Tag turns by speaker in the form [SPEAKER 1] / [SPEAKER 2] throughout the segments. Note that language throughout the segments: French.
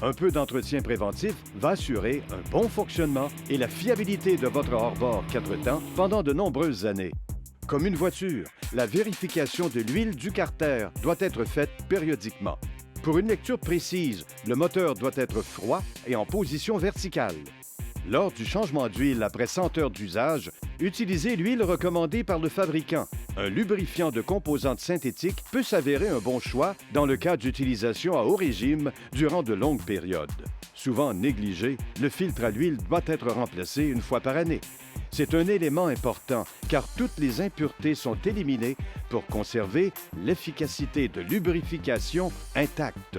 [SPEAKER 1] Un peu d'entretien préventif va assurer un bon fonctionnement et la fiabilité de votre hors-bord 4 temps pendant de nombreuses années. Comme une voiture, la vérification de l'huile du carter doit être faite périodiquement. Pour une lecture précise, le moteur doit être froid et en position verticale. Lors du changement d'huile après 100 heures d'usage, utilisez l'huile recommandée par le fabricant. Un lubrifiant de composantes synthétiques peut s'avérer un bon choix dans le cas d'utilisation à haut régime durant de longues périodes. Souvent négligé, le filtre à l'huile doit être remplacé une fois par année. C'est un élément important car toutes les impuretés sont éliminées pour conserver l'efficacité de lubrification intacte.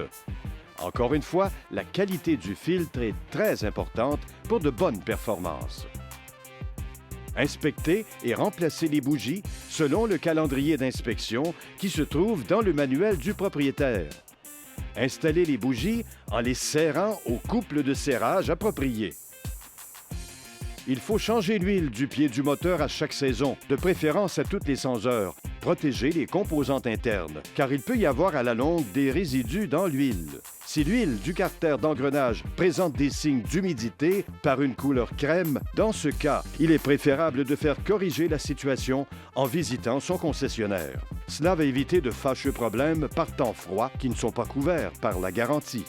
[SPEAKER 1] Encore une fois, la qualité du filtre est très importante pour de bonnes performances. Inspectez et remplacez les bougies selon le calendrier d'inspection qui se trouve dans le manuel du propriétaire. Installez les bougies en les serrant au couple de serrage approprié. Il faut changer l'huile du pied du moteur à chaque saison, de préférence à toutes les 100 heures. Protégez les composantes internes, car il peut y avoir à la longue des résidus dans l'huile. Si l'huile du carter d'engrenage présente des signes d'humidité par une couleur crème, dans ce cas, il est préférable de faire corriger la situation en visitant son concessionnaire. Cela va éviter de fâcheux problèmes par temps froid qui ne sont pas couverts par la garantie.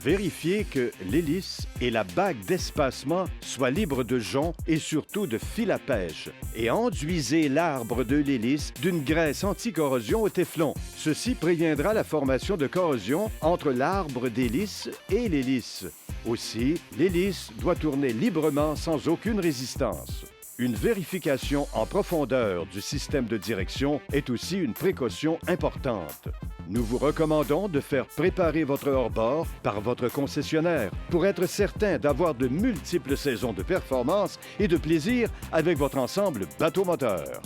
[SPEAKER 1] Vérifiez que l'hélice et la bague d'espacement soient libres de joncs et surtout de fil à pêche. Et enduisez l'arbre de l'hélice d'une graisse anti-corrosion au téflon. Ceci préviendra la formation de corrosion entre l'arbre d'hélice et l'hélice. Aussi, l'hélice doit tourner librement sans aucune résistance. Une vérification en profondeur du système de direction est aussi une précaution importante. Nous vous recommandons de faire préparer votre hors-bord par votre concessionnaire pour être certain d'avoir de multiples saisons de performance et de plaisir avec votre ensemble bateau-moteur.